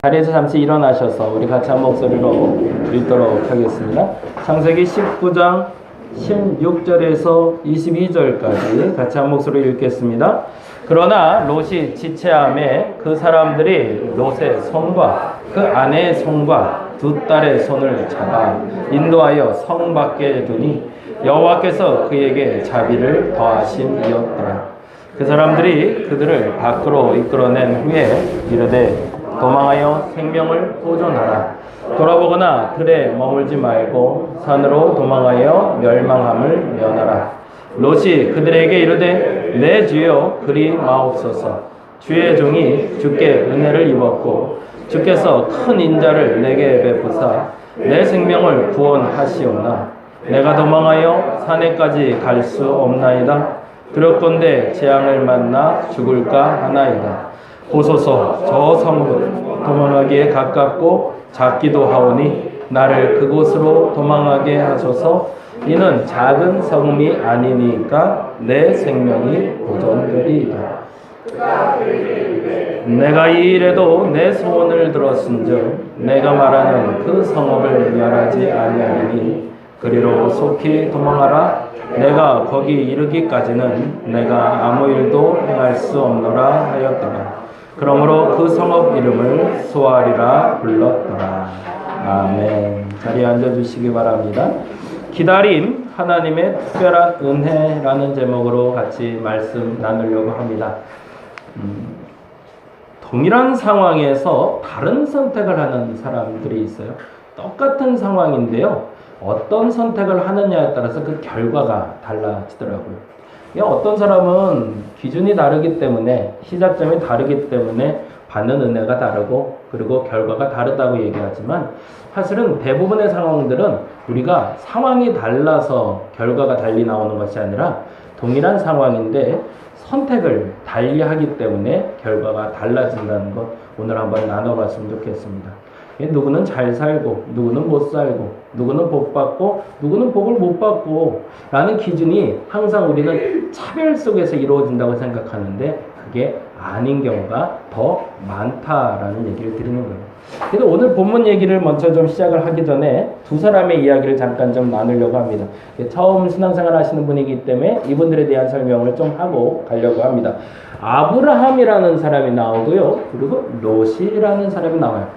자리에서 잠시 일어나셔서 우리 같이 한 목소리로 읽도록 하겠습니다. 창세기 19장 16절에서 22절까지 같이 한 목소리로 읽겠습니다. 그러나 롯이 지체함에 그 사람들이 롯의 손과 그 아내의 손과 두 딸의 손을 잡아 인도하여 성 밖에 두니 여호와께서 그에게 자비를 더하심이었더라. 그 사람들이 그들을 밖으로 이끌어낸 후에 이르되 도망하여 생명을 보존하라. 돌아보거나 들에 머물지 말고 산으로 도망하여 멸망함을 면하라. 롯이 그들에게 이르되 내 주여 그리 마옵소서. 주의 종이 주께 은혜를 입었고 주께서 큰 인자를 내게 베푸사 내 생명을 구원하시오나 내가 도망하여 산에까지 갈 수 없나이다. 두렵건대 재앙을 만나 죽을까 하나이다. 보소서 저 성읍은 도망하기에 가깝고 작기도 하오니 나를 그곳으로 도망하게 하소서. 이는 작은 성읍이 아니니까 내 생명이 보존되리이다. 내가 이 일에도 내 소원을 들었은즉 내가 말하는 그 성읍을 멸하지 아니하리니 그리로 속히 도망하라. 내가 거기 이르기까지는 내가 아무 일도 행할 수 없노라 하였더라. 그러므로 그 성읍 이름을 소알이라 불렀더라. 아멘. 자리에 앉아주시기 바랍니다. 기다림, 하나님의 특별한 은혜라는 제목으로 같이 말씀 나누려고 합니다. 동일한 상황에서 다른 선택을 하는 사람들이 있어요. 똑같은 상황인데요. 어떤 선택을 하느냐에 따라서 그 결과가 달라지더라고요. 어떤 사람은 기준이 다르기 때문에, 시작점이 다르기 때문에 받는 은혜가 다르고 그리고 결과가 다르다고 얘기하지만 사실은 대부분의 상황들은 우리가 상황이 달라서 결과가 달리 나오는 것이 아니라 동일한 상황인데 선택을 달리 하기 때문에 결과가 달라진다는 것 오늘 한번 나눠봤으면 좋겠습니다. 누구는 잘 살고 누구는 못 살고 누구는 복 받고 누구는 복을 못 받고 라는 기준이 항상 우리는 차별 속에서 이루어진다고 생각하는데 그게 아닌 경우가 더 많다라는 얘기를 드리는 거예요. 그래서 오늘 본문 얘기를 먼저 좀 시작을 하기 전에 두 사람의 이야기를 잠깐 좀 나누려고 합니다. 처음 신앙생활 하시는 분이기 때문에 이분들에 대한 설명을 좀 하고 가려고 합니다. 아브라함이라는 사람이 나오고요. 그리고 롯이라는 사람이 나와요.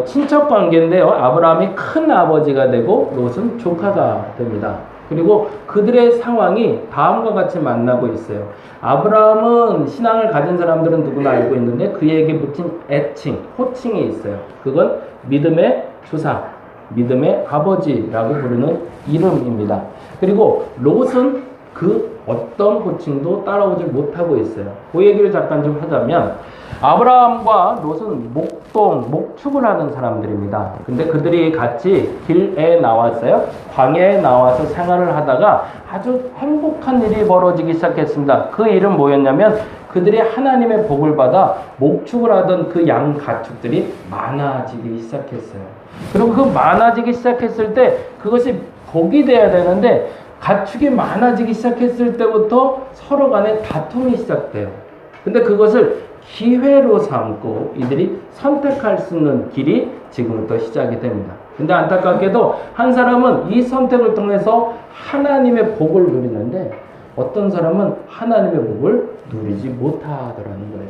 친척 관계인데요. 아브라함이 큰 아버지가 되고 롯은 조카가 됩니다. 그리고 그들의 상황이 다음과 같이 만나고 있어요. 아브라함은 신앙을 가진 사람들은 누구나 알고 있는데 그에게 붙인 애칭, 호칭이 있어요. 그건 믿음의 주상, 믿음의 아버지라고 부르는 이름입니다. 그리고 롯은 그 어떤 호칭도 따라오지 못하고 있어요. 그 얘기를 잠깐 좀 하자면 아브라함과 롯은 목축을 하는 사람들입니다. 근데 그들이 같이 길에 나왔어요. 광야에 나와서 생활을 하다가 아주 행복한 일이 벌어지기 시작했습니다. 그 일은 뭐였냐면 그들이 하나님의 복을 받아 목축을 하던 그 양 가축들이 많아지기 시작했어요. 그리고 그 많아지기 시작했을 때 그것이 복이 돼야 되는데 가축이 많아지기 시작했을 때부터 서로 간에 다툼이 시작돼요. 근데 그것을 기회로 삼고 이들이 선택할 수 있는 길이 지금부터 시작이 됩니다. 근데 안타깝게도 한 사람은 이 선택을 통해서 하나님의 복을 누리는데 어떤 사람은 하나님의 복을 누리지 못하더라는 거예요.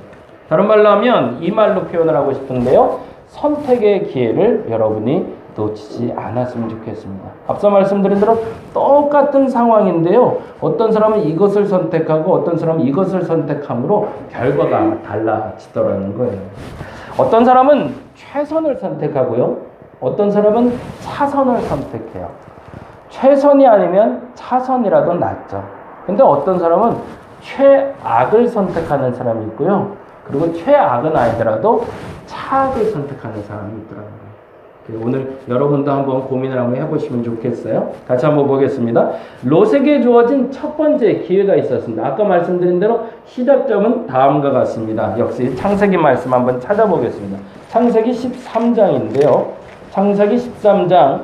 다른 말로 하면 이 말로 표현을 하고 싶은데요. 선택의 기회를 여러분이 놓치지 않았으면 좋겠습니다. 앞서 말씀드린 대로 똑같은 상황인데요. 어떤 사람은 이것을 선택하고 어떤 사람은 이것을 선택함으로 결과가 달라지더라는 거예요. 어떤 사람은 최선을 선택하고요. 어떤 사람은 차선을 선택해요. 최선이 아니면 차선이라도 낫죠. 근데 어떤 사람은 최악을 선택하는 사람이 있고요. 그리고 최악은 아니더라도 차악을 선택하는 사람이 있더라고요. 오늘 여러분도 한번 고민을 한번 해보시면 좋겠어요. 같이 한번 보겠습니다. 롯에게 주어진 첫 번째 기회가 있었습니다. 아까 말씀드린 대로 시작점은 다음과 같습니다. 역시 창세기 말씀 한번 찾아보겠습니다. 창세기 13장인데요. 창세기 13장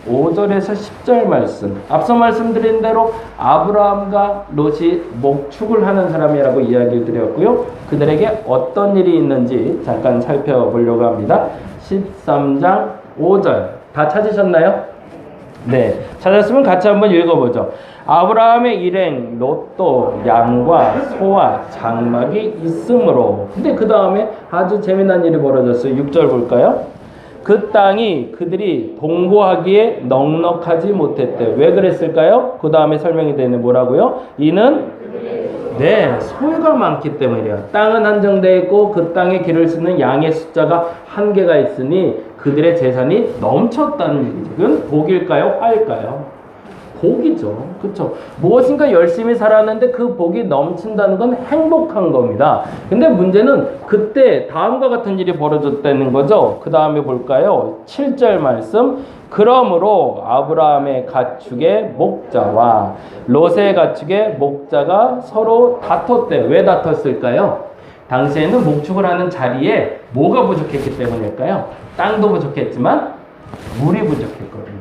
5절에서 10절 말씀. 앞서 말씀드린 대로 아브라함과 롯이 목축을 하는 사람이라고 이야기를 드렸고요. 그들에게 어떤 일이 있는지 잠깐 살펴보려고 합니다. 13장 5절. 다 찾으셨나요? 네. 찾았으면 같이 한번 읽어보죠. 아브라함의 일행 롯도 양과 소와 장막이 있으므로. 근데 그 다음에 아주 재미난 일이 벌어졌어요. 6절 볼까요? 그 땅이 그들이 동거하기에 넉넉하지 못했대. 왜 그랬을까요? 그 다음에 설명이 되네. 뭐라고요? 이는 네, 소유가 많기 때문이에요. 땅은 한정되어 있고 그 땅에 기를 쓰는 양의 숫자가 한계가 있으니 그들의 재산이 넘쳤다는 얘기죠. 그건 복일까요? 화일까요? 복이죠. 그렇죠. 무엇인가 열심히 살았는데 그 복이 넘친다는 건 행복한 겁니다. 근데 문제는 그때 다음과 같은 일이 벌어졌다는 거죠. 그 다음에 볼까요? 7절 말씀. 그러므로 아브라함의 가축의 목자와 롯의 가축의 목자가 서로 다퉜대. 왜 다퉜을까요? 당시에는 목축을 하는 자리에 뭐가 부족했기 때문일까요? 땅도 부족했지만 물이 부족했거든요.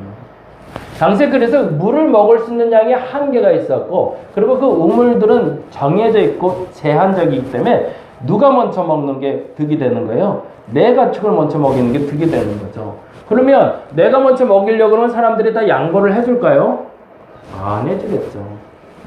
당시에 그래서 물을 먹을 수 있는 양이 한계가 있었고, 그리고 그 우물들은 정해져 있고 제한적이기 때문에 누가 먼저 먹는 게 득이 되는 거예요? 내 가축을 먼저 먹이는 게 득이 되는 거죠. 그러면 내가 먼저 먹이려고 하면 사람들이 다 양보를 해줄까요? 안 해주겠죠.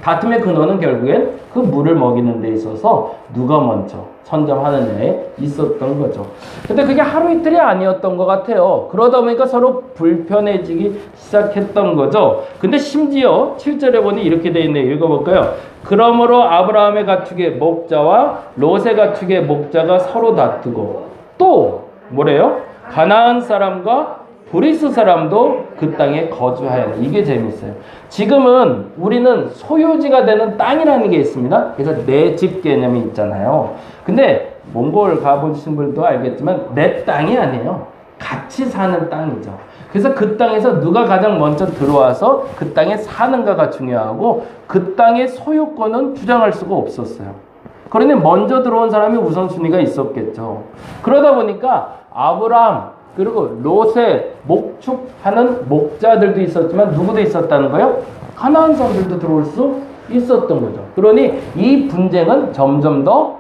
다툼의 근원은 결국엔 그 물을 먹이는 데 있어서 누가 먼저 선점하느냐에 있었던 거죠. 근데 그게 하루 이틀이 아니었던 것 같아요. 그러다 보니까 서로 불편해지기 시작했던 거죠. 근데 심지어 7절에 보니 이렇게 돼 있네요. 읽어볼까요? 그러므로 아브라함의 가축의 목자와 롯의 가축의 목자가 서로 다투고, 또 뭐래요? 가나안 사람과 브리스 사람도 그 땅에 거주하였네. 이게 재밌어요. 지금은 우리는 소유지가 되는 땅이라는 게 있습니다. 그래서 내 집 개념이 있잖아요. 근데 몽골 가보신 분도 알겠지만 내 땅이 아니에요. 같이 사는 땅이죠. 그래서 그 땅에서 누가 가장 먼저 들어와서 그 땅에 사는가가 중요하고, 그 땅의 소유권은 주장할 수가 없었어요. 그러니 먼저 들어온 사람이 우선순위가 있었겠죠. 그러다 보니까 아브라함 그리고 롯의 목축하는 목자들도 있었지만 누구도 있었다는 거예요? 가나안 사람들도 들어올 수 있었던 거죠. 그러니 이 분쟁은 점점 더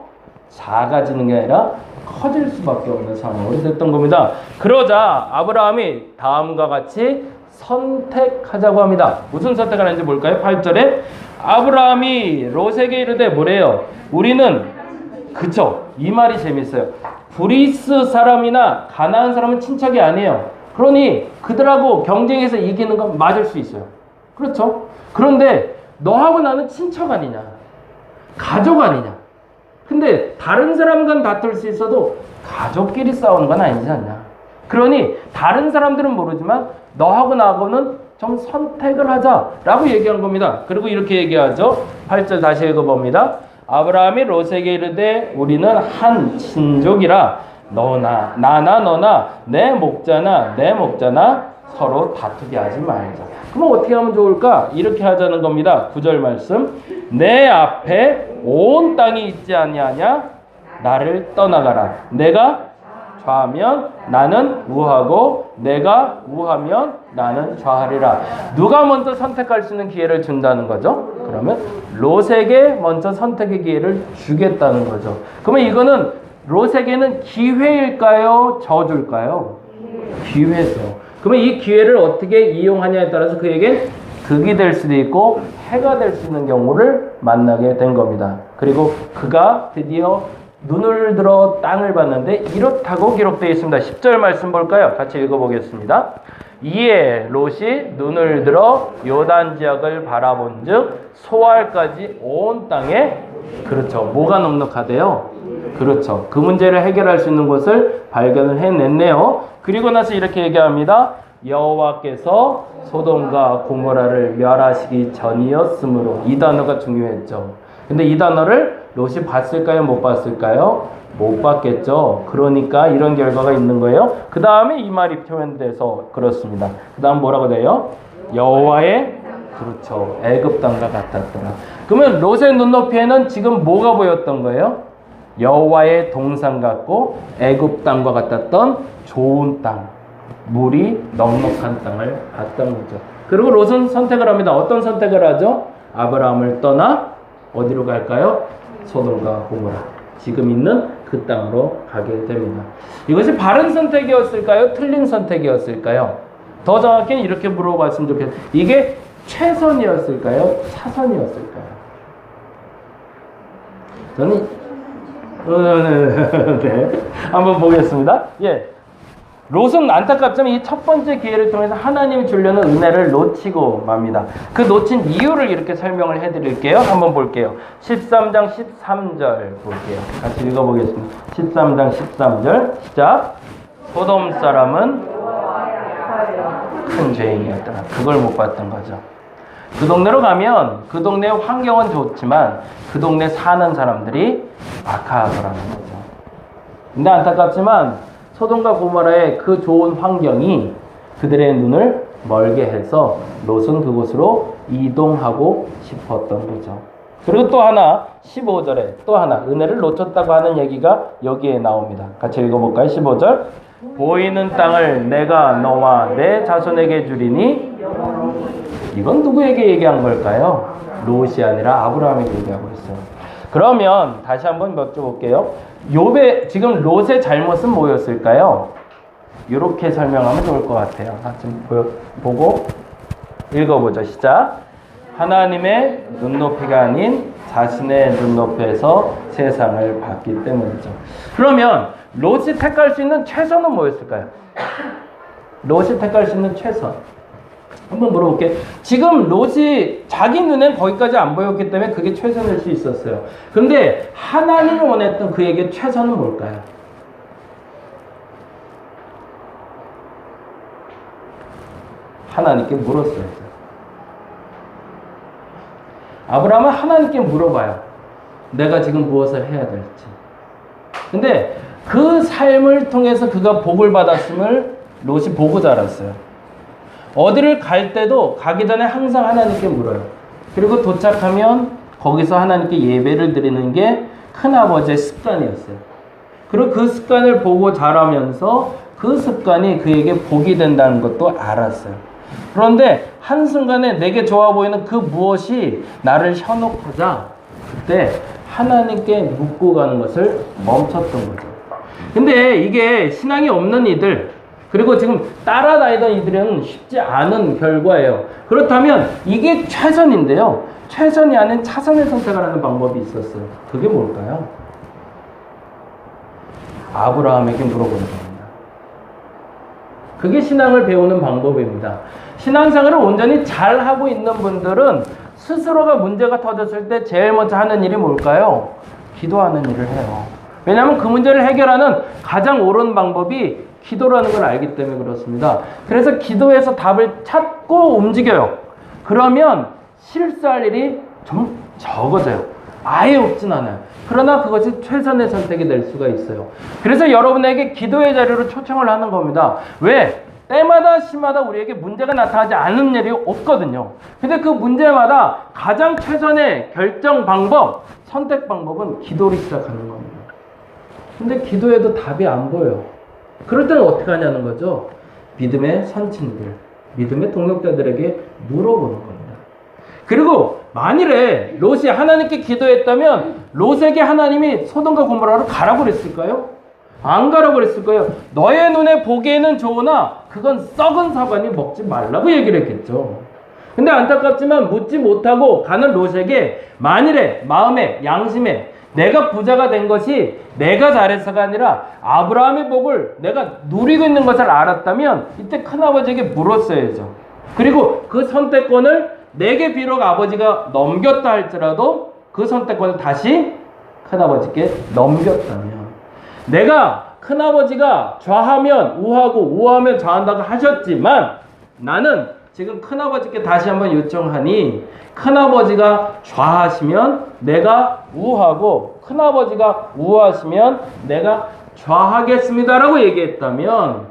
작아지는 게 아니라 커질 수밖에 없는 상황이 됐던 겁니다. 그러자 아브라함이 다음과 같이 선택하자고 합니다. 무슨 선택을 하는지 볼까요? 8절에 아브라함이 롯에게 이르되 뭐래요? 우리는, 그쵸, 이 말이 재밌어요. 브리스 사람이나 가나안 사람은 친척이 아니에요. 그러니 그들하고 경쟁해서 이기는 건 맞을 수 있어요. 그렇죠? 그런데 너하고 나는 친척 아니냐, 가족 아니냐. 근데 다른 사람과는 다툴 수 있어도 가족끼리 싸우는 건 아니지 않냐. 그러니 다른 사람들은 모르지만 너하고 나하고는 좀 선택을 하자라고 얘기한 겁니다. 그리고 이렇게 얘기하죠. 8절 다시 읽어봅니다. 아브라함이 롯에게 이르되 우리는 한 친족이라 너나 나나 너나 내 목자나 서로 다투게 하지 말자. 그럼 어떻게 하면 좋을까? 이렇게 하자는 겁니다. 9절 말씀. 내 앞에 온 땅이 있지 아니하냐? 나를 떠나가라. 내가 좌하면 나는 우하고 내가 우하면 나는 좌하리라. 누가 먼저 선택할 수 있는 기회를 준다는 거죠? 그러면 롯에게 먼저 선택의 기회를 주겠다는 거죠. 그러면 이거는 롯에게는 기회일까요? 저주일까요? 기회죠. 그러면 이 기회를 어떻게 이용하냐에 따라서 그에게 득이 될 수도 있고 해가 될 수 있는 경우를 만나게 된 겁니다. 그리고 그가 드디어 눈을 들어 땅을 봤는데 이렇다고 기록되어 있습니다. 10절 말씀 볼까요? 같이 읽어보겠습니다. 이에 롯이 눈을 들어 요단 지역을 바라본즉 소알까지 온 땅에, 그렇죠, 뭐가 넉넉하대요? 그렇죠, 그 문제를 해결할 수 있는 곳을 발견을 해냈네요. 그리고 나서 이렇게 얘기합니다. 여호와께서 소돔과 고모라를 멸하시기 전이었으므로. 이 단어가 중요했죠. 근데 이 단어를 롯이 봤을까요? 못 봤을까요? 못 봤겠죠. 그러니까 이런 결과가 있는 거예요. 그 다음에 이 말이 표현돼서 그렇습니다. 그 다음 뭐라고 돼요? 여호와의, 그렇죠, 애굽 땅과 같았더라. 그러면 롯의 눈높이에는 지금 뭐가 보였던 거예요? 여호와의 동산 같고 애굽 땅과 같았던 좋은 땅. 물이 넉넉한 땅을 봤던 거죠. 그리고 롯은 선택을 합니다. 어떤 선택을 하죠? 아브라함을 떠나 어디로 갈까요? 소돔과 고모라. 지금 있는 그 땅으로 가게 됩니다. 이것이 바른 선택이었을까요? 틀린 선택이었을까요? 더 정확히 이렇게 물어봤으면 좋겠어요. 이게 최선이었을까요? 차선이었을까요? 저는 네. 한번 보겠습니다. 예. 롯은 안타깝지만 이 첫 번째 기회를 통해서 하나님이 주려는 은혜를 놓치고 맙니다. 그 놓친 이유를 이렇게 설명을 해드릴게요. 한번 볼게요. 13장 13절 볼게요. 같이 읽어보겠습니다. 13장 13절 시작. 소돔 사람은 큰 죄인이었더라. 그걸 못 봤던 거죠. 그 동네로 가면 그 동네 환경은 좋지만 그 동네 사는 사람들이 악하더라는 거죠. 근데 안타깝지만 소돔과 고모라의 그 좋은 환경이 그들의 눈을 멀게 해서 롯은 그곳으로 이동하고 싶었던 거죠. 그리고 또 하나 15절에 또 하나 은혜를 놓쳤다고 하는 얘기가 여기에 나옵니다. 같이 읽어볼까요? 15절 보이는 땅을 내가 너와 내 자손에게 주리니 이건 누구에게 얘기한 걸까요? 롯이 아니라 아브라함에게 얘기하고 있어요. 그러면 다시 한번 여쭤볼게요. 지금 롯의 잘못은 뭐였을까요? 이렇게 설명하면 좋을 것 같아요. 지금 보고 읽어보죠. 시작. 하나님의 눈높이가 아닌 자신의 눈높이에서 세상을 봤기 때문이죠. 그러면 롯이 택할 수 있는 최선은 뭐였을까요? 롯이 택할 수 있는 최선. 한번 물어볼게요. 지금 롯이 자기 눈엔 거기까지 안 보였기 때문에 그게 최선일 수 있었어요. 그런데 하나님이 원했던 그에게 최선은 뭘까요? 하나님께 물었어요. 아브라함은 하나님께 물어봐요. 내가 지금 무엇을 해야 될지. 근데 그 삶을 통해서 그가 복을 받았음을 롯이 보고 자랐어요. 어디를 갈 때도 가기 전에 항상 하나님께 물어요. 그리고 도착하면 거기서 하나님께 예배를 드리는 게 큰아버지의 습관이었어요. 그리고 그 습관을 보고 자라면서 그 습관이 그에게 복이 된다는 것도 알았어요. 그런데 한순간에 내게 좋아 보이는 그 무엇이 나를 현혹하자 그때 하나님께 묻고 가는 것을 멈췄던 거죠. 근데 이게 신앙이 없는 이들 그리고 지금 따라다니던 이들은 쉽지 않은 결과예요. 그렇다면 이게 최선인데요. 최선이 아닌 차선의 선택을 하는 방법이 있었어요. 그게 뭘까요? 아브라함에게 물어보는 겁니다. 그게 신앙을 배우는 방법입니다. 신앙생활을 온전히 잘하고 있는 분들은 스스로가 문제가 터졌을 때 제일 먼저 하는 일이 뭘까요? 기도하는 일을 해요. 왜냐하면 그 문제를 해결하는 가장 옳은 방법이 기도라는 걸 알기 때문에 그렇습니다. 그래서 기도해서 답을 찾고 움직여요. 그러면 실수할 일이 좀 적어져요. 아예 없진 않아요. 그러나 그것이 최선의 선택이 될 수가 있어요. 그래서 여러분에게 기도의 자리로 초청을 하는 겁니다. 왜? 때마다 시마다 우리에게 문제가 나타나지 않는 일이 없거든요. 근데 그 문제마다 가장 최선의 결정 방법, 선택 방법은 기도를 시작하는 겁니다. 근데 기도해도 답이 안 보여요. 그럴 때는 어떻게 하냐는 거죠. 믿음의 선친들, 믿음의 동역자들에게 물어보는 겁니다. 그리고 만일에 롯이 하나님께 기도했다면 롯에게 하나님이 소돔과 고모라로 가라고 그랬을까요? 안 가라고 그랬을까요? 너의 눈에 보기에는 좋으나 그건 썩은 사과니 먹지 말라고 얘기를 했겠죠. 근데 안타깝지만 묻지 못하고 가는 롯에게 만일에 마음에 양심에 내가 부자가 된 것이 내가 잘해서가 아니라 아브라함의 복을 내가 누리고 있는 것을 알았다면 이때 큰아버지에게 물었어야죠. 그리고 그 선택권을 내게 비록 아버지가 넘겼다 할지라도 그 선택권을 다시 큰아버지께 넘겼다면 내가 큰아버지가 좌하면 우하고 우하면 좌한다고 하셨지만 나는 지금 큰아버지께 다시 한번 요청하니 큰아버지가 좌하시면 내가 우하고 큰아버지가 우하시면 내가 좌하겠습니다라고 얘기했다면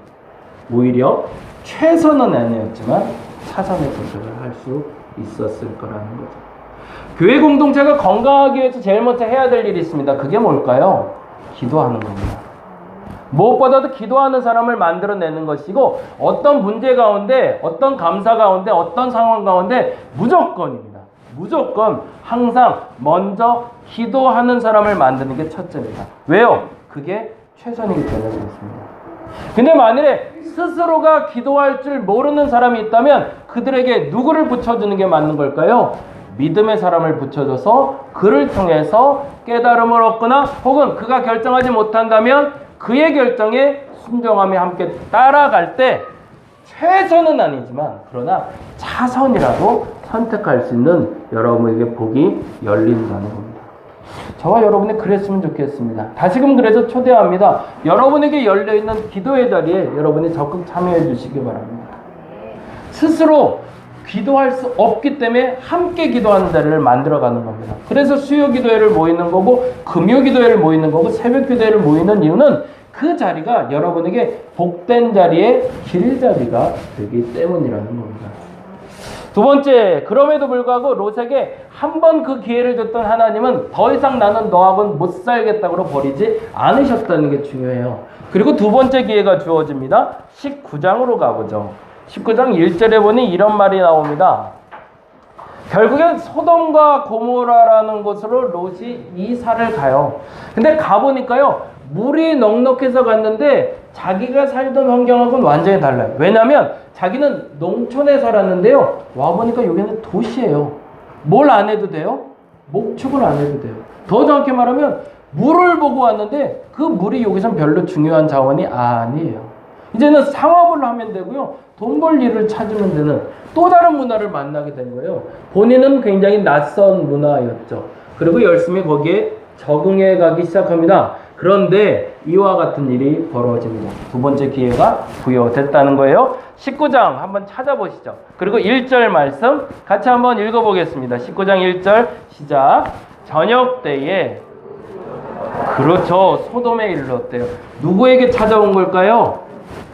오히려 최선은 아니었지만 차선의 선택을 할 수 있었을 거라는 거죠. 교회 공동체가 건강하기 위해서 제일 먼저 해야 될 일이 있습니다. 그게 뭘까요? 기도하는 겁니다. 무엇보다도 기도하는 사람을 만들어내는 것이고 어떤 문제 가운데, 어떤 감사 가운데, 어떤 상황 가운데 무조건입니다. 무조건 항상 먼저 기도하는 사람을 만드는 게 첫째입니다. 왜요? 그게 최선이기 때문에 그렇습니다. 근데 만일에 스스로가 기도할 줄 모르는 사람이 있다면 그들에게 누구를 붙여주는 게 맞는 걸까요? 믿음의 사람을 붙여줘서 그를 통해서 깨달음을 얻거나 혹은 그가 결정하지 못한다면 그의 결정에 순종함이 함께 따라갈 때 최선은 아니지만 그러나 차선이라도 선택할 수 있는 여러분에게 복이 열린다는 겁니다. 저와 여러분이 그랬으면 좋겠습니다. 다시금 그래서 초대합니다. 여러분에게 열려있는 기도의 자리에 여러분이 적극 참여해 주시기 바랍니다. 스스로 기도할 수 없기 때문에 함께 기도하는 자리를 만들어가는 겁니다. 그래서 수요 기도회를 모이는 거고 금요 기도회를 모이는 거고 새벽 기도회를 모이는 이유는 그 자리가 여러분에게 복된 자리의 길자리가 되기 때문이라는 겁니다. 두 번째, 그럼에도 불구하고 롯에게 한 번 그 기회를 줬던 하나님은 더 이상 나는 너하고는 못 살겠다고 버리지 않으셨다는 게 중요해요. 그리고 두 번째 기회가 주어집니다. 19장으로 가보죠. 19장 1절에 보니 이런 말이 나옵니다. 결국엔 소돔과 고모라라는 곳으로 롯이 이사를 가요. 근데 가보니까요, 물이 넉넉해서 갔는데 자기가 살던 환경하고는 완전히 달라요. 왜냐하면 자기는 농촌에 살았는데요, 와보니까 여기는 도시예요. 뭘 안 해도 돼요? 목축을 안 해도 돼요. 더 정확히 말하면 물을 보고 왔는데 그 물이 여기선 별로 중요한 자원이 아니에요. 이제는 상업을 하면 되고요, 돈 벌 일을 찾으면 되는 또 다른 문화를 만나게 된 거예요. 본인은 굉장히 낯선 문화였죠. 그리고 열심히 거기에 적응해 가기 시작합니다. 그런데 이와 같은 일이 벌어집니다. 두 번째 기회가 부여됐다는 거예요. 19장 한번 찾아보시죠. 그리고 1절 말씀 같이 한번 읽어보겠습니다. 19장 1절 시작. 저녁 때에, 그렇죠, 소돔에 이르렀대요. 누구에게 찾아온 걸까요?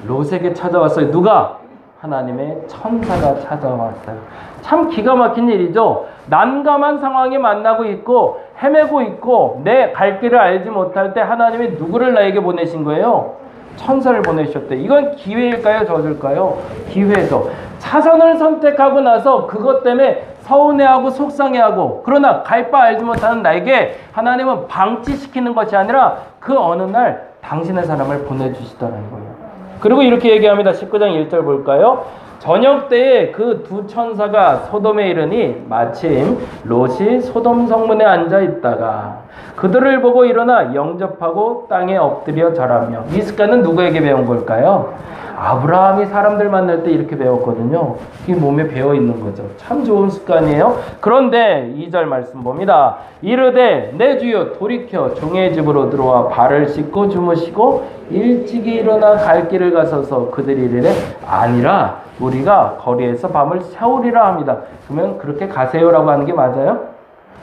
롯에게 찾아왔어요. 누가? 하나님의 천사가 찾아왔어요. 참 기가 막힌 일이죠. 난감한 상황에 만나고 있고 헤매고 있고 내 갈 길을 알지 못할 때 하나님이 누구를 나에게 보내신 거예요? 천사를 보내셨대요. 이건 기회일까요? 저줄까요? 기회죠. 차선을 선택하고 나서 그것 때문에 서운해하고 속상해하고 그러나 갈 바 알지 못하는 나에게 하나님은 방치시키는 것이 아니라 그 어느 날 당신의 사람을 보내주시더라는 거예요. 그리고 이렇게 얘기합니다. 19장 1절 볼까요? 저녁 때에 그 두 천사가 소돔에 이르니 마침 롯이 소돔 성문에 앉아 있다가 그들을 보고 일어나 영접하고 땅에 엎드려 절하며. 이 습관은 누구에게 배운 걸까요? 아브라함이 사람들 만날 때 이렇게 배웠거든요. 이게 몸에 배어 있는 거죠. 참 좋은 습관이에요. 그런데 2절 말씀 봅니다. 이르되 내 주여 돌이켜 종의 집으로 들어와 발을 씻고 주무시고 일찍이 일어나 갈 길을 가소서. 그들이 이르되 아니라 우리가 거리에서 밤을 새우리라 합니다. 그러면 그렇게 가세요라고 하는 게 맞아요?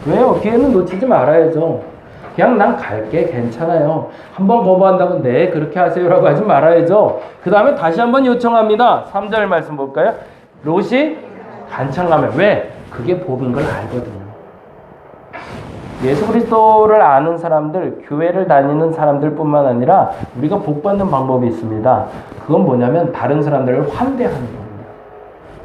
왜요? 기회는 놓치지 말아야죠. 그냥 난 갈게, 괜찮아요. 한번 거부한다고 네 그렇게 하세요라고 하지 말아야죠. 그 다음에 다시 한번 요청합니다. 3절 말씀 볼까요? 롯이 간청하면. 왜? 그게 복인 걸 알거든요. 예수 그리스도를 아는 사람들, 교회를 다니는 사람들 뿐만 아니라 우리가 복 받는 방법이 있습니다. 그건 뭐냐면 다른 사람들을 환대하는 겁니다.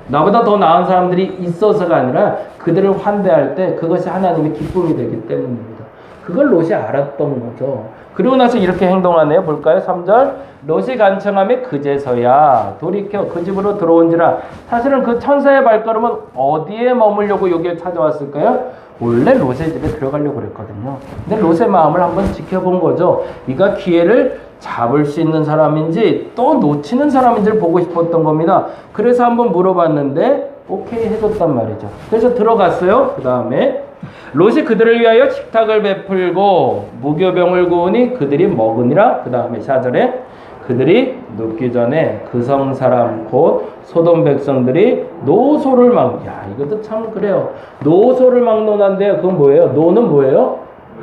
나보다 더 나은 사람들이 있어서가 아니라 그들을 환대할 때 그것이 하나님의 기쁨이 되기 때문입니다. 그걸 롯이 알았던 거죠. 그리고 나서 이렇게 행동하네요. 볼까요? 3절. 롯이 간청하며 그제서야 돌이켜 그 집으로 들어온지라. 사실은 그 천사의 발걸음은 어디에 머물려고 여기를 찾아왔을까요? 원래 롯의 집에 들어가려고 그랬거든요. 근데 롯의 마음을 한번 지켜본 거죠. 네가 기회를 잡을 수 있는 사람인지 또 놓치는 사람인지를 보고 싶었던 겁니다. 그래서 한번 물어봤는데 오케이 해줬단 말이죠. 그래서 들어갔어요. 그 다음에 롯이 그들을 위하여 식탁을 베풀고 무교병을 구우니 그들이 먹으니라. 그 다음에 4절에 그들이 눕기 전에 그 성 사람 곧 소돔 백성들이 노소를 막, 야 이것도 참 그래요. 노소를 막론한데요. 그건 뭐예요? 노는 뭐예요?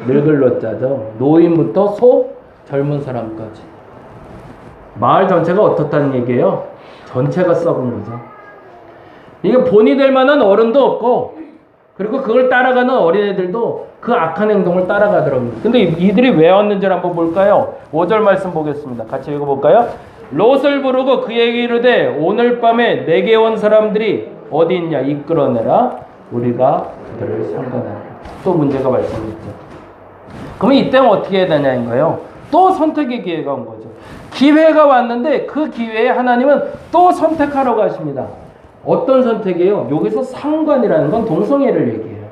늙을 노자죠. 노인부터 소, 젊은 사람까지. 마을 전체가 어떻다는 얘기예요? 전체가 썩은 거죠. 이게 본이 될 만한 어른도 없고 그리고 그걸 따라가는 어린애들도 그 악한 행동을 따라가더라고요. 근데 이들이 왜 왔는지를 한번 볼까요? 5절 말씀 보겠습니다. 같이 읽어볼까요? 롯을 부르고 그에게 이르되 오늘 밤에 내게 온 사람들이 어디 있냐 이끌어내라 우리가 그들을 상관하라. 또 문제가 발생했죠. 그러면 이때는 어떻게 해야 되냐인 거예요. 또 선택의 기회가 온 거죠. 기회가 왔는데 그 기회에 하나님은 또 선택하라고 하십니다. 어떤 선택이에요? 여기서 상관이라는 건 동성애를 얘기해요.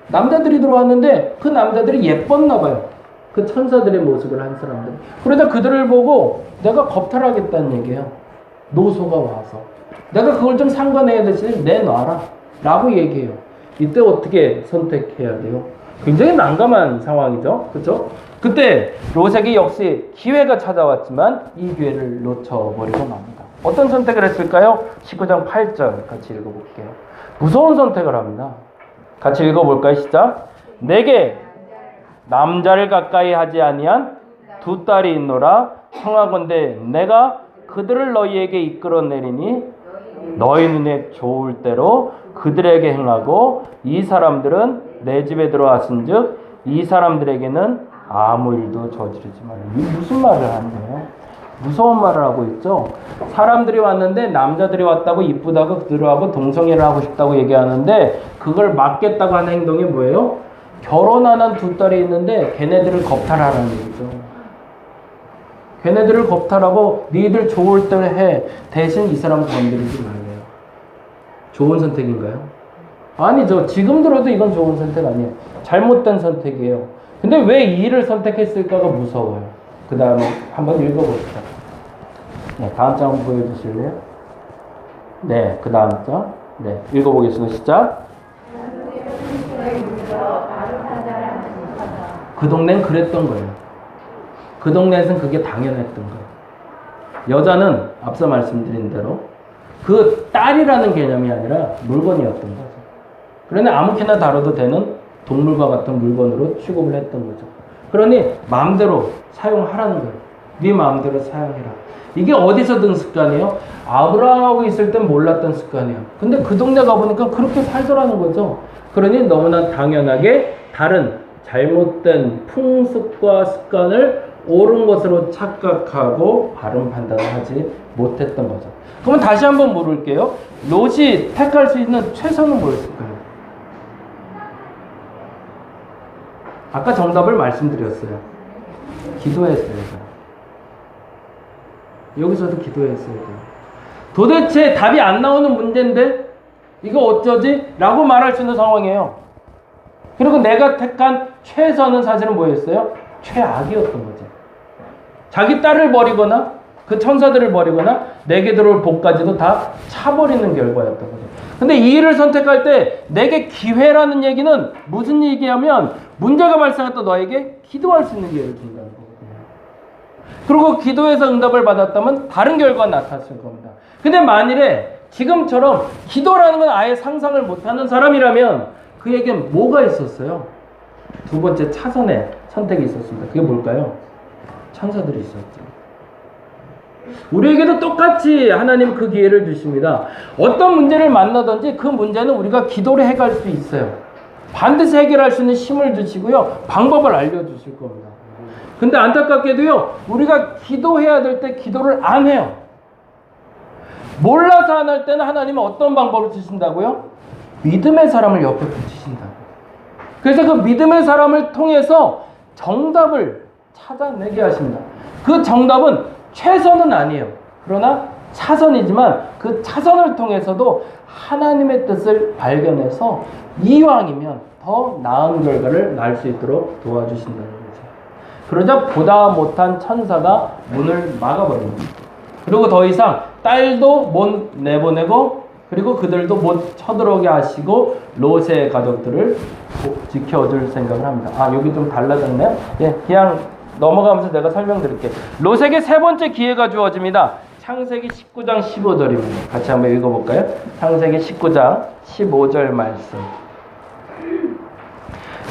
남자들이 들어왔는데 그 남자들이 예뻤나 봐요. 그 천사들의 모습을 한 사람들. 그러다 그들을 보고 내가 겁탈하겠다는 얘기예요. 노소가 와서. 내가 그걸 좀 상관해야 되지 내놔라 라고 얘기해요. 이때 어떻게 선택해야 돼요? 굉장히 난감한 상황이죠. 그렇죠? 그때 롯에게 역시 기회가 찾아왔지만 이 기회를 놓쳐버리고 맙니다. 어떤 선택을 했을까요? 19장 8절 같이 읽어볼게요. 무서운 선택을 합니다. 같이 읽어볼까요? 시작. 내게 남자를 가까이 하지 아니한 두 딸이 있노라. 청하건대 내가 그들을 너희에게 이끌어내리니 너희 눈에 좋을 대로 그들에게 행하고 이 사람들은 내 집에 들어왔은즉 이 사람들에게는 아무 일도 저지르지 말라. 무슨 말을 하는 거예요? 무서운 말을 하고 있죠. 사람들이 왔는데 남자들이 왔다고 이쁘다고 그들하고 동성애를 하고 싶다고 얘기하는데 그걸 막겠다고 하는 행동이 뭐예요? 결혼 안 한 두 딸이 있는데 걔네들을 겁탈하라는 얘기죠. 걔네들을 겁탈하고 니들 좋을 때 해. 대신 이 사람 건드리지 말래요. 좋은 선택인가요? 아니죠. 지금 들어도 이건 좋은 선택 아니에요. 잘못된 선택이에요. 근데 왜 이 일을 선택했을까가 무서워요. 그 다음에 한번 읽어봅시다. 네, 다음 장 한번 보여주실래요? 네, 그 다음 장. 네, 읽어보겠습니다. 시작. 그 동네는 그랬던 거예요. 그 동네에서는 그게 당연했던 거예요. 여자는 앞서 말씀드린 대로 그 딸이라는 개념이 아니라 물건이었던 거죠. 그러니 아무렇게나 다뤄도 되는 동물과 같은 물건으로 취급을 했던 거죠. 그러니 마음대로 사용하라는 거예요. 네 마음대로 사용해라. 이게 어디서 든 습관이에요? 아브라함하고 있을 땐 몰랐던 습관이에요. 근데 그 동네 가보니까 그렇게 살더라는 거죠. 그러니 너무나 당연하게 다른 잘못된 풍습과 습관을 옳은 것으로 착각하고 바른 판단을 하지 못했던 거죠. 그러면 다시 한번 물을게요. 롯이 택할 수 있는 최선은 뭐였을까요? 아까 정답을 말씀드렸어요. 기도했어요. 여기서도 기도했어야 돼요. 도대체 답이 안 나오는 문제인데 이거 어쩌지? 라고 말할 수 있는 상황이에요. 그리고 내가 택한 최선은 사실은 뭐였어요? 최악이었던 거죠. 자기 딸을 버리거나 그 천사들을 버리거나 내게 들어올 복까지도 다 차버리는 결과였던 거죠. 근데 이 일을 선택할 때 내게 기회라는 얘기는 무슨 얘기냐면 문제가 발생했던 너에게 기도할 수 있는 기회를 준다는 거거든요. 그리고 기도해서 응답을 받았다면 다른 결과가 나타났을 겁니다. 근데 만일에 지금처럼 기도라는 건 아예 상상을 못하는 사람이라면 그에겐 뭐가 있었어요? 두 번째 차선에 선택이 있었습니다. 그게 뭘까요? 천사들이 있었죠. 우리에게도 똑같이 하나님 그 기회를 주십니다. 어떤 문제를 만나든지 그 문제는 우리가 기도를 해갈 수 있어요. 반드시 해결할 수 있는 힘을 주시고요. 방법을 알려주실 겁니다. 근데 안타깝게도요. 우리가 기도해야 될 때 기도를 안 해요. 몰라서 안 할 때는 하나님은 어떤 방법을 주신다고요? 믿음의 사람을 옆에 붙이신다고. 그래서 그 믿음의 사람을 통해서 정답을 찾아내게 하십니다. 그 정답은 최선은 아니에요. 그러나 차선이지만 그 차선을 통해서도 하나님의 뜻을 발견해서 이왕이면 더 나은 결과를 날 수 있도록 도와주신다는 거죠. 그러자 보다 못한 천사가 문을 막아버립니다. 그리고 더 이상 딸도 못 내보내고 그리고 그들도 못 쳐들어오게 하시고 롯의 가족들을 지켜줄 생각을 합니다. 아, 여기 좀 달라졌네요. 예, 그냥 넘어가면서 내가 설명드릴게요. 롯에게 세 번째 기회가 주어집니다. 창세기 19장 15절입니다. 같이 한번 읽어볼까요? 창세기 19장 15절 말씀.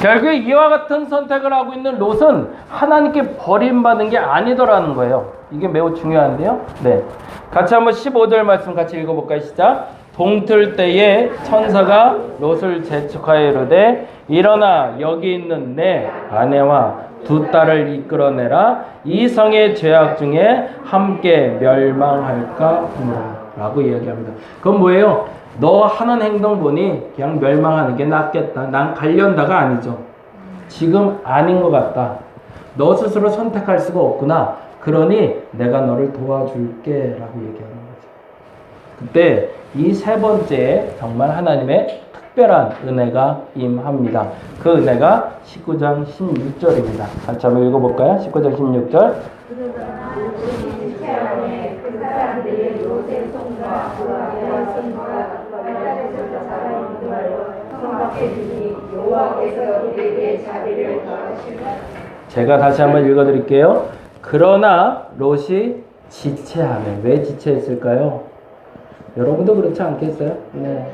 결국에 이와 같은 선택을 하고 있는 롯은 하나님께 버림받은 게 아니더라는 거예요. 이게 매우 중요한데요. 네, 같이 한번 15절 말씀 같이 읽어볼까요? 시작. 동틀 때에 천사가 롯을 재촉하여 이르되 일어나 여기 있는 내 아내와 두 딸을 이끌어내라. 이 성의 죄악 중에 함께 멸망할까 하노라 라고 이야기합니다. 그건 뭐예요? 너 하는 행동 보니 그냥 멸망하는 게 낫겠다. 난 가련다가 아니죠. 지금 아닌 것 같다. 너 스스로 선택할 수가 없구나. 그러니 내가 너를 도와줄게 라고 얘기하는 거죠. 그때 이 세 번째 정말 하나님의 특별한 은혜가 임합니다. 그 은혜가 19장 16절입니다. 같이 한번 읽어볼까요? 19장 16절. 제가 다시 한번 읽어드릴게요. 그러나 롯이 지체하네. 왜 지체했을까요? 여러분도 그렇지 않겠어요? 네.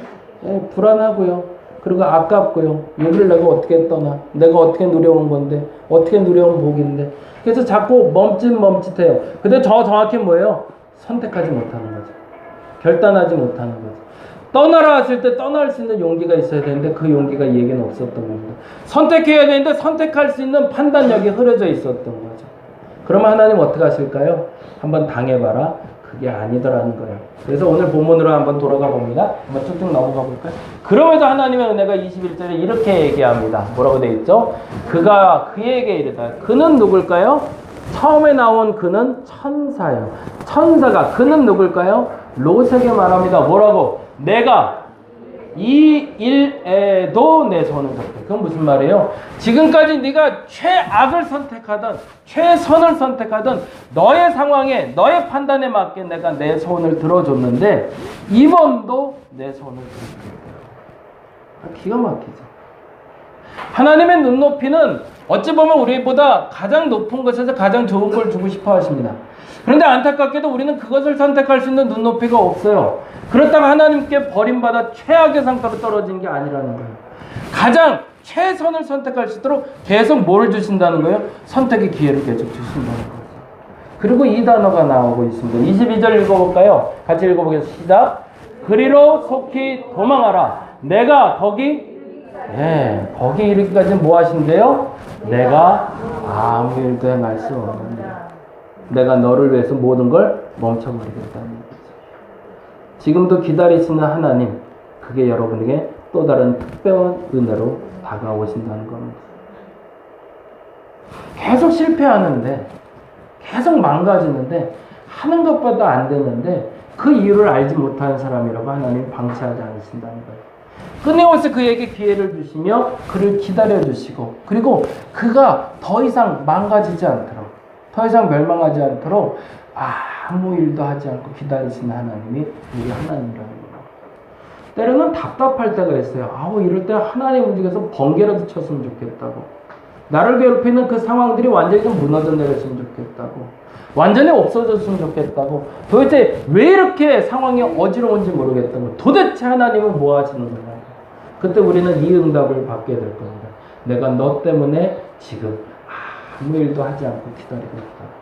불안하고요. 그리고 아깝고요. 여기를 내가 어떻게 떠나? 내가 어떻게 누려온 건데? 어떻게 누려온 복인데? 그래서 자꾸 멈칫멈칫해요. 근데 정확히 뭐예요? 선택하지 못하는 거죠. 결단하지 못하는 거죠. 떠나라 했을 때 떠날 수 있는 용기가 있어야 되는데 그 용기가 이 얘기는 없었던 겁니다. 선택해야 되는데 선택할 수 있는 판단력이 흐려져 있었던 거죠. 그러면 하나님 어떻게 하실까요? 한번 당해봐라. 그게 아니더라는 거예요. 그래서 오늘 본문으로 한번 돌아가 봅니다. 한번 쭉쭉 넘어가 볼까요? 그럼에도 하나님의 은혜가 21절에 이렇게 얘기합니다. 뭐라고 되어 있죠? 그가 그에게 이르다. 그는 누굴까요? 처음에 나온 그는 천사예요. 천사가 그는 누굴까요? 롯에게 말합니다. 뭐라고? 내가 이 일에도 내 손을 잡게. 그건 무슨 말이에요? 지금까지 네가 최악을 선택하든 최선을 선택하든 너의 상황에 너의 판단에 맞게 내가 내 손을 들어줬는데 이번도 내 손을 들어줄게. 기가 막히죠. 하나님의 눈높이는 어찌 보면 우리보다 가장 높은 것에서 가장 좋은 걸 주고 싶어 하십니다. 그런데 안타깝게도 우리는 그것을 선택할 수 있는 눈높이가 없어요. 그렇다고 하나님께 버림받아 최악의 상태로 떨어진 게 아니라는 거예요. 가장 최선을 선택할 수 있도록 계속 뭘 주신다는 거예요? 선택의 기회를 계속 주신다는 거예요. 그리고 이 단어가 나오고 있습니다. 22절 읽어볼까요? 같이 읽어보겠습니다. 시작. 그리로 속히 도망하라. 내가 거기 이르기까지 뭐 하신대요? 내가 아무 일도 행할 수 없는데 내가 너를 위해서 모든 걸 멈춰버리겠다는 거죠. 지금도 기다리시는 하나님, 그게 여러분에게 또 다른 특별한 은혜로 다가오신다는 겁니다. 계속 실패하는데, 계속 망가지는데, 하는 것보다 안 되는데 그 이유를 알지 못하는 사람이라고 하나님 방치하지 않으신다는 거예요. 끊임없이 그에게 기회를 주시며 그를 기다려주시고 그리고 그가 더 이상 망가지지 않도록 더 이상 멸망하지 않도록 아무 일도 하지 않고 기다리시는 하나님이 우리 하나님이라는 거예요. 때로는 답답할 때가 있어요. 이럴 때 하나님 움직여서 번개라도 쳤으면 좋겠다고. 나를 괴롭히는 그 상황들이 완전히 좀 무너져 내렸으면 좋겠다고. 완전히 없어졌으면 좋겠다고. 도대체 왜 이렇게 상황이 어지러운지 모르겠다고. 도대체 하나님은 뭐 하시는 거냐. 그때 우리는 이 응답을 받게 될 겁니다. 내가 너 때문에 지금 아무 일도 하지 않고 기다리고 있다.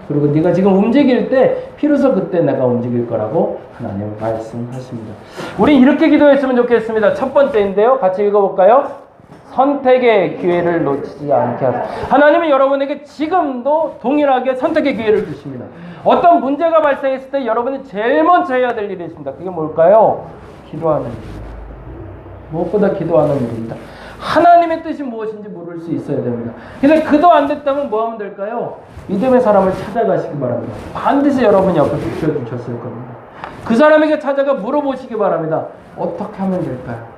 그리고 네가 지금 움직일 때 비로소 그때 내가 움직일 거라고 하나님 말씀하십니다. 우리 이렇게 기도했으면 좋겠습니다. 첫 번째인데요. 같이 읽어볼까요? 선택의 기회를 놓치지 않게 하소서. 하나님은 여러분에게 지금도 동일하게 선택의 기회를 주십니다. 어떤 문제가 발생했을 때 여러분이 제일 먼저 해야 될 일이 있습니다. 그게 뭘까요? 기도하는 일입니다. 무엇보다 기도하는 일입니다. 하나님의 뜻이 무엇인지 물을 수 있어야 됩니다. 근데 그도 안 됐다면 뭐 하면 될까요? 믿음의 사람을 찾아가시기 바랍니다. 반드시 여러분 옆에 비춰주셨을 겁니다. 그 사람에게 찾아가 물어보시기 바랍니다. 어떻게 하면 될까요?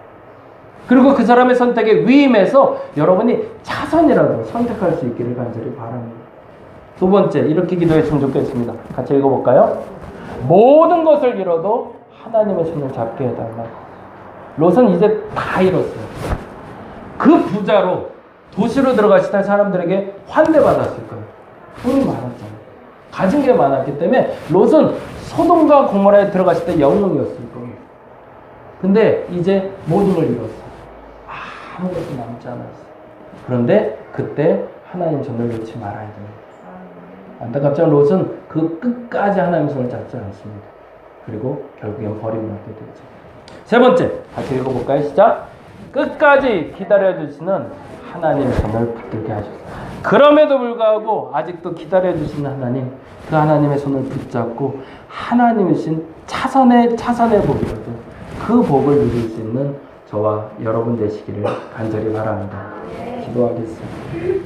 그리고 그 사람의 선택에 위임해서 여러분이 차선이라도 선택할 수 있기를 간절히 바랍니다. 두 번째, 이렇게 기도했으면 좋겠습니다. 같이 읽어볼까요? 모든 것을 잃어도 하나님의 손을 잡게 해달라. 롯은 이제 다 잃었어요. 그 부자로 도시로 들어갔을 때 사람들에게 환대받았을 거예요. 돈이 많았잖아요. 가진 게 많았기 때문에 롯은 소돔과 고모라에 들어갔을 때 영웅이었을 거예요. 근데 이제 모든 걸 잃었어요. 아무것도 남지 않았어요. 그런데 그때 하나님 손을 놓지 말아야 됩니다. 안타깝지만 롯은 그 끝까지 하나님 손을 잡지 않습니다. 그리고 결국엔 버림받게 되죠. 세 번째, 같이 읽어볼까요? 시작. 끝까지 기다려주시는 하나님 손을 붙들게 하셨어요. 그럼에도 불구하고 아직도 기다려주시는 하나님, 그 하나님의 손을 붙잡고 하나님이신 차선의 복이라도 그 복을 누릴 수 있는 저와 여러분 되시기를 간절히 바랍니다. 기도하겠습니다.